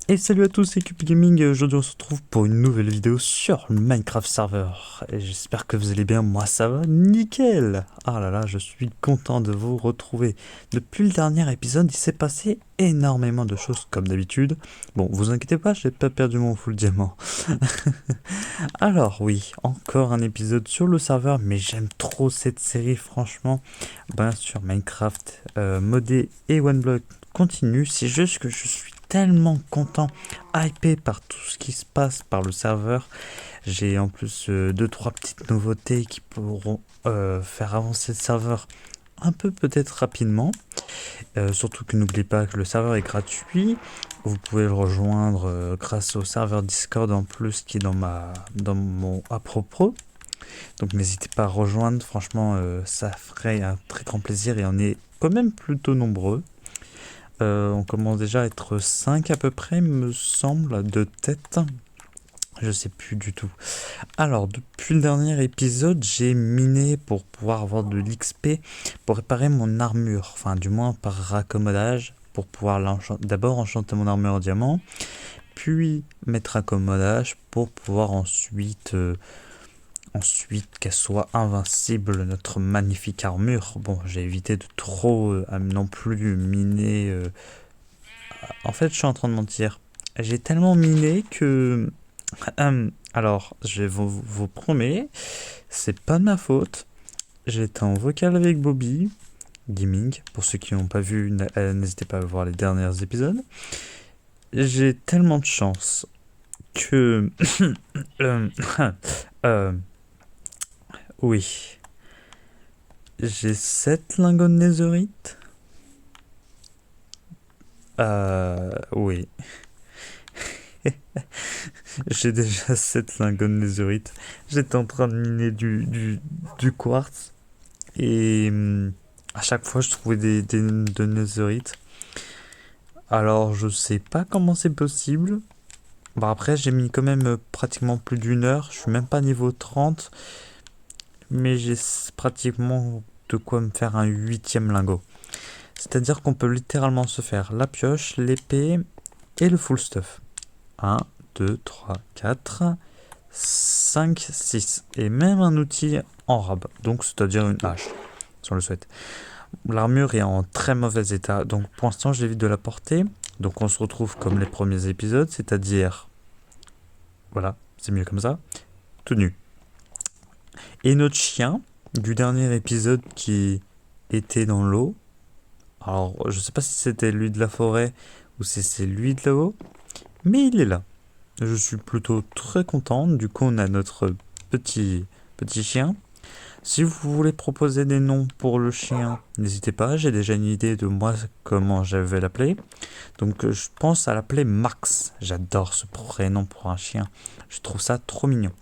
Et salut à tous, c'est Cupid Gaming, et aujourd'hui on se retrouve pour une nouvelle vidéo sur le Minecraft Server. Et j'espère que vous allez bien, moi ça va nickel. Ah là là, je suis content de vous retrouver. Depuis le dernier épisode, il s'est passé énormément de choses comme d'habitude. Bon, vous inquiétez pas, j'ai pas perdu mon full diamant. Alors oui, encore un épisode sur le serveur, mais j'aime trop cette série franchement. Bien sûr, Minecraft modé et OneBlock continue, c'est juste que je suis tellement content, hypé par tout ce qui se passe par le serveur. J'ai en plus deux trois petites nouveautés qui pourront faire avancer le serveur un peu peut-être rapidement. Surtout que n'oubliez pas que le serveur est gratuit. Vous pouvez le rejoindre grâce au serveur Discord en plus qui est dans mon à propos. Donc n'hésitez pas à rejoindre, franchement ça ferait un très grand plaisir et on est quand même plutôt nombreux. On commence déjà à être 5 à peu près, me semble, de tête. Je sais plus du tout. Alors, depuis le dernier épisode, j'ai miné pour pouvoir avoir de l'XP pour réparer mon armure. Enfin, du moins par raccommodage, pour pouvoir d'abord enchanter mon armure en diamant, puis mettre raccommodage pour pouvoir ensuite qu'elle soit invincible, notre magnifique armure. Bon, j'ai évité de trop non plus miner. En fait, je suis en train de mentir. J'ai tellement miné que... alors, je vous promets, c'est pas de ma faute. J'étais en vocal avec Bobby Gaming. Pour ceux qui n'ont pas vu, n'hésitez pas à voir les derniers épisodes. J'ai tellement de chance que... euh, euh, oui. J'ai 7 lingots de netherite. Oui. J'ai déjà 7 lingots de netherite. J'étais en train de miner du quartz. Et à chaque fois, je trouvais de netherite. Alors, je sais pas comment c'est possible. Bon, après, j'ai mis quand même pratiquement plus d'une heure. Je suis même pas niveau 30. Mais j'ai pratiquement de quoi me faire un huitième lingot. C'est-à-dire qu'on peut littéralement se faire la pioche, l'épée et le full stuff. 1, 2, 3, 4, 5, 6. Et même un outil en rab. Donc, c'est-à-dire une hache, si on le souhaite. L'armure est en très mauvais état. Donc, pour l'instant, j'évite de la porter. Donc, on se retrouve comme les premiers épisodes. C'est-à-dire, voilà, c'est mieux comme ça. Tout nu. Et notre chien, du dernier épisode qui était dans l'eau. Alors, je sais pas si c'était lui de la forêt ou si c'est lui de là-haut. Mais il est là. Je suis plutôt très content. Du coup, on a notre petit chien. Si vous voulez proposer des noms pour le chien, n'hésitez pas. J'ai déjà une idée de moi comment je vais l'appeler. Donc, je pense à l'appeler Max. J'adore ce prénom pour un chien. Je trouve ça trop mignon.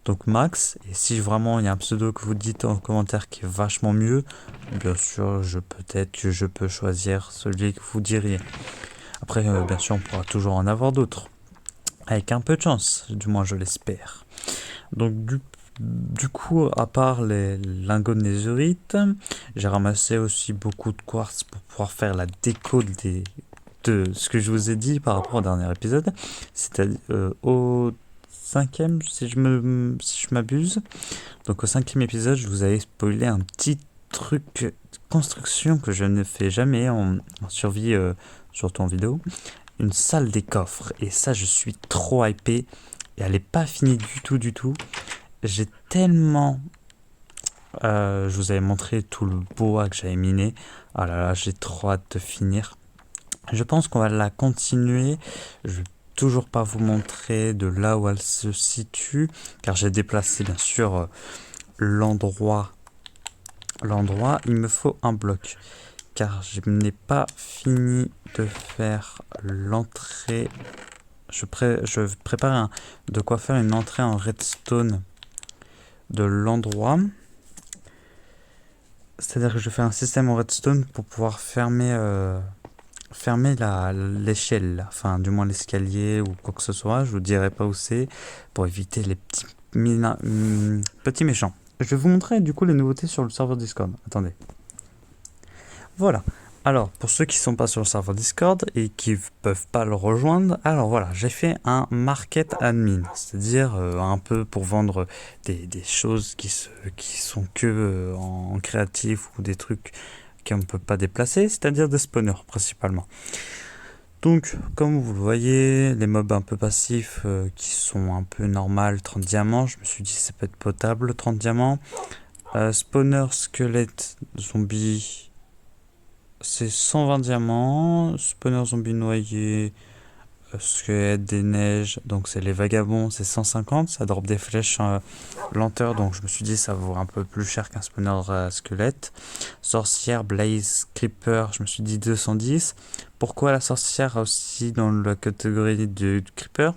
Donc Max, et si vraiment il y a un pseudo que vous dites en commentaire qui est vachement mieux, bien sûr, peut-être que je peux choisir celui que vous diriez. Après, bien sûr, on pourra toujours en avoir d'autres. Avec un peu de chance, du moins je l'espère. Donc du coup, à part les lingots de netherite, j'ai ramassé aussi beaucoup de quartz pour pouvoir faire la déco de ce que je vous ai dit par rapport au dernier épisode. C'est-à-dire au cinquième, si je m'abuse. Donc au cinquième épisode, je vous avais spoilé un petit truc de construction que je ne fais jamais en survie, surtout en vidéo. Une salle des coffres. Et ça, je suis trop hypé. Et elle n'est pas finie du tout, du tout. J'ai tellement... je vous avais montré tout le bois que j'avais miné. Ah là là, j'ai trop hâte de finir. Je pense qu'on va la continuer. Je vais toujours pas vous montrer de là où elle se situe. Car j'ai déplacé, bien sûr, l'endroit. Il me faut un bloc. Car je n'ai pas fini de faire l'entrée. Je prépare de quoi faire une entrée en redstone de l'endroit. C'est-à-dire que je fais un système en redstone pour pouvoir fermer l'échelle, enfin du moins l'escalier ou quoi que ce soit. Je vous dirai pas où c'est pour éviter les petits méchants. Je vais vous montrer du coup les nouveautés sur le serveur Discord. Attendez. Voilà. Alors, pour ceux qui sont pas sur le serveur Discord et qui peuvent pas le rejoindre, alors voilà, j'ai fait un market admin, c'est-à-dire un peu pour vendre des choses qui sont que en créatif ou des trucs qu'on ne peut pas déplacer, c'est-à-dire des spawners principalement. Donc, comme vous le voyez, les mobs un peu passifs qui sont un peu normales, 30 diamants, je me suis dit ça peut être potable, 30 diamants. Spawner, squelette, zombie, c'est 120 diamants. Spawner, zombie noyé, squelette, des neiges, donc c'est les vagabonds, c'est 150. Ça drop des flèches lenteur, donc je me suis dit ça vaut un peu plus cher qu'un spawner squelette. Sorcière, blaze, creeper, je me suis dit 210. Pourquoi la sorcière aussi dans la catégorie du creeper?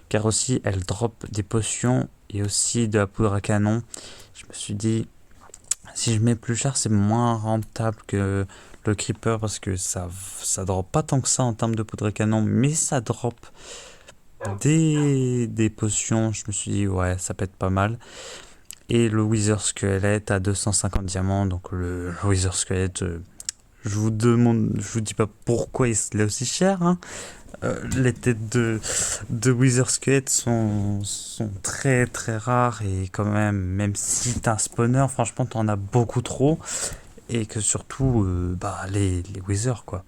Car aussi elle drop des potions et aussi de la poudre à canon. Je me suis dit, si je mets plus cher, c'est moins rentable que le creeper parce que ça drop pas tant que ça en termes de poudre à canon, mais ça drop des potions. Je me suis dit, ouais, ça peut être pas mal. Et le Wither Squelette à 250 diamants. Donc le Wither Squelette, je vous dis pas pourquoi il est aussi cher, hein. Les têtes de Wither Squelette sont très très rares et quand même si t'as un spawner, franchement t'en as beaucoup trop. Et que surtout, les Wither quoi.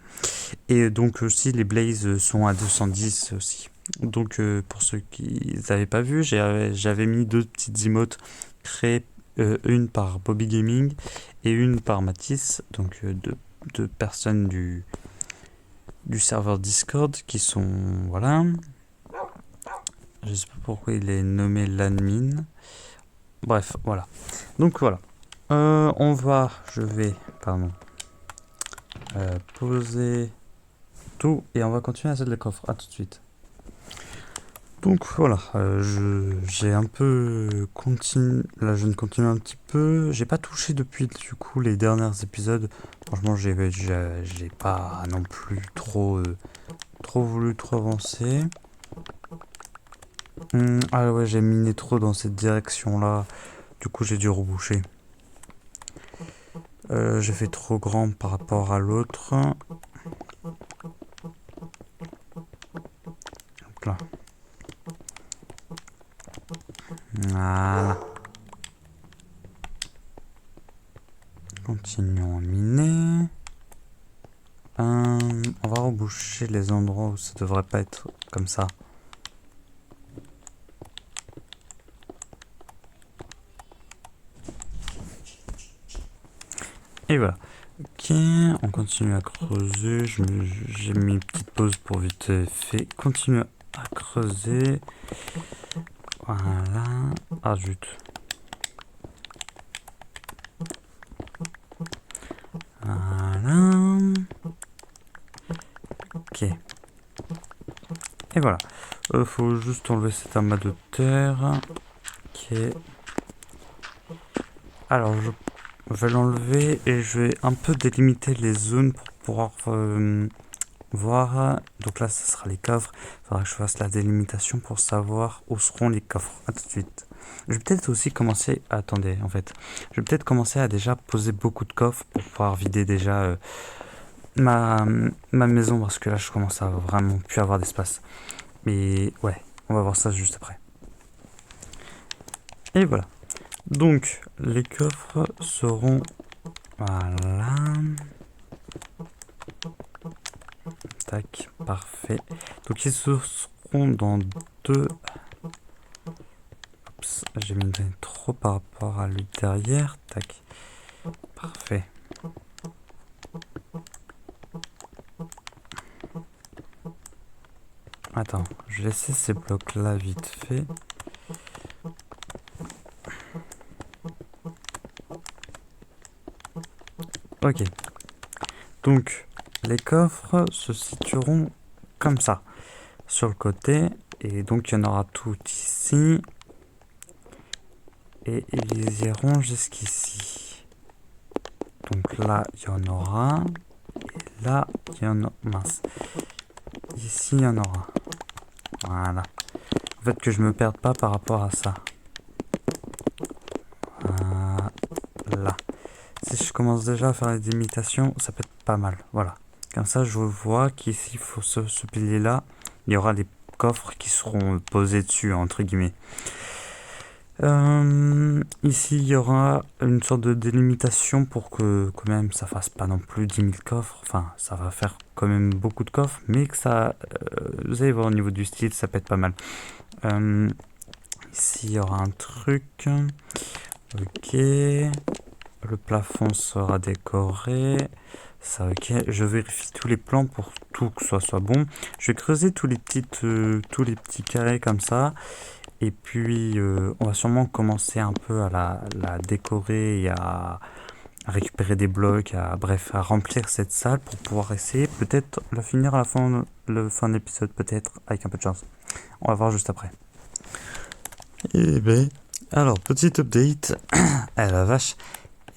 Et donc aussi les Blaze sont à 210 aussi. Donc pour ceux qui n'avaient pas vu, j'avais mis deux petites emotes créées, une par Bobby Gaming et une par Matisse, donc deux personnes du serveur Discord qui sont, voilà, je sais pas pourquoi il est nommé l'admin. Bref, voilà. Donc voilà. Je vais, pardon, poser tout et on va continuer à essayer les coffres. À tout de suite. Donc voilà, j'ai un peu continué. Là, je viens de continuer un petit peu. J'ai pas touché depuis du coup les derniers épisodes. Franchement, j'ai pas non plus trop voulu trop avancer. Ah ouais, j'ai miné trop dans cette direction-là. Du coup, j'ai dû reboucher. J'ai fait trop grand par rapport à l'autre. Donc là. Voilà. Continuons à miner. On va reboucher les endroits où ça devrait pas être comme ça. Et voilà. Ok, on continue à creuser. J'ai mis une petite pause pour vite fait. Continue à creuser. Voilà. Ah zut. Voilà. Ok. Et voilà. Faut juste enlever cet amas de terre. Ok. Alors je vais l'enlever et je vais un peu délimiter les zones pour pouvoir voir. Donc là, ce sera les coffres. Il faudra que je fasse la délimitation pour savoir où seront les coffres. A tout de suite. Je vais peut-être aussi commencer. Attendez, en fait. Je vais peut-être commencer à déjà poser beaucoup de coffres pour pouvoir vider déjà ma maison parce que là, je commence à vraiment plus avoir d'espace. Mais ouais, on va voir ça juste après. Et voilà. Donc, les coffres seront... Voilà. Tac, parfait. Donc, ils seront dans deux... Oups, j'ai mis trop par rapport à lui derrière. Tac, parfait. Attends, je vais laisser ces blocs-là vite fait. Ok. Donc, les coffres se situeront comme ça, sur le côté. Et donc, il y en aura tout ici. Et ils iront jusqu'ici. Donc là, il y en aura. Et là, il y en a... Mince. Ici, il y en aura. Voilà. En fait, que je me perde pas par rapport à ça. Voilà. Si je commence déjà à faire les imitations, ça peut être pas mal. Voilà. Comme ça, je vois qu'ici, ce pilier-là, il y aura des coffres qui seront posés dessus, entre guillemets. Ici, il y aura une sorte de délimitation pour que quand même ça fasse pas non plus 10 000 coffres. Enfin, ça va faire quand même beaucoup de coffres, mais que ça, vous allez voir au niveau du style, ça peut être pas mal. Euh, Ici, il y aura un truc. Ok. Le plafond sera décoré. Ça, ok. Je vérifie tous les plans pour tout que ça soit bon. Je vais creuser tous les petits carrés comme ça. Et puis, on va sûrement commencer un peu à la décorer et à récupérer des blocs, bref, à remplir cette salle pour pouvoir essayer peut-être la finir à la fin de l'épisode, peut-être, avec un peu de chance. On va voir juste après. Eh ben, alors, petite update. Ah la vache.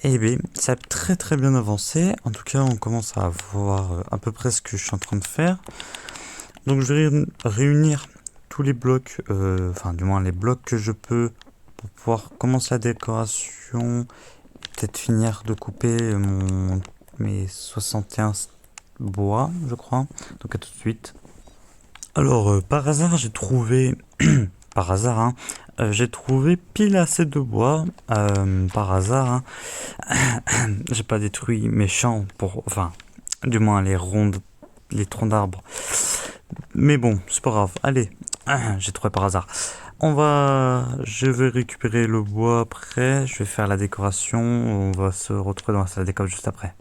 Eh bien, ça a très très bien avancé. En tout cas, on commence à voir à peu près ce que je suis en train de faire. Donc, je vais réunir tous les blocs, enfin, du moins les blocs que je peux pour pouvoir commencer la décoration. Peut-être finir de couper mes 61 bois, je crois. Donc, à tout de suite. Alors, par hasard, j'ai trouvé. Par hasard, hein, j'ai trouvé pile assez de bois. Par hasard, hein. J'ai pas détruit mes champs pour. Enfin, du moins les troncs d'arbres. Mais bon, c'est pas grave. Allez, j'ai trouvé par hasard. Je vais récupérer le bois après. Je vais faire la décoration. On va se retrouver dans la salle de déco juste après.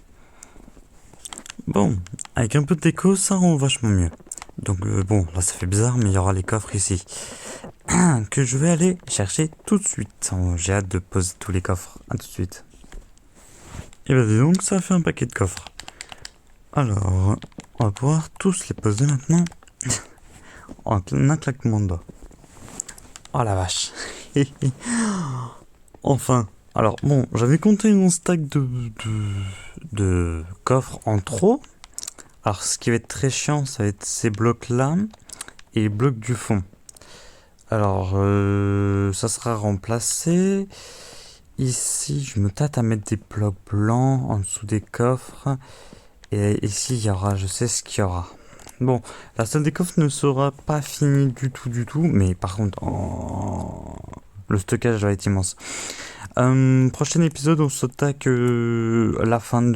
Bon, avec un peu de déco, ça rend vachement mieux. Donc bon, là ça fait bizarre, mais il y aura les coffres ici. Que je vais aller chercher tout de suite. J'ai hâte de poser tous les coffres. À tout de suite. Et bah dis donc, ça fait un paquet de coffres. Alors, on va pouvoir tous les poser maintenant. En un claquement de doigts. Oh la vache. Enfin. Alors bon, j'avais compté mon stack de coffres en trop. Alors ce qui va être très chiant, ça va être ces blocs-là et les blocs du fond. Alors, ça sera remplacé. Ici, je me tâte à mettre des blocs blancs en dessous des coffres. Et ici, il y aura, je sais ce qu'il y aura. Bon, la salle des coffres ne sera pas finie du tout. Mais par contre, le stockage va être immense. Prochain épisode, on s'attaque à la fin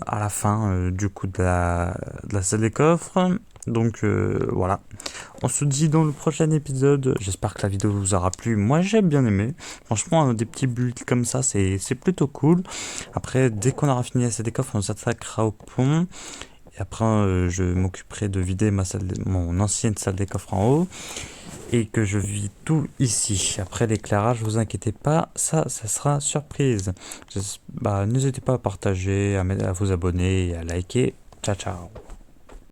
à la fin du coup de la salle des coffres. Donc voilà. On se dit dans le prochain épisode. J'espère que la vidéo vous aura plu. Moi j'ai bien aimé. Franchement, des petits builds comme ça, c'est plutôt cool. Après, dès qu'on aura fini la salle des coffres, on s'attaquera au pont. Et après, je m'occuperai de vider mon ancienne salle des coffres en haut. Et que je vis tout ici. Après l'éclairage, vous inquiétez pas, ça sera surprise. N'hésitez pas à partager, à vous abonner et à liker. Ciao ciao.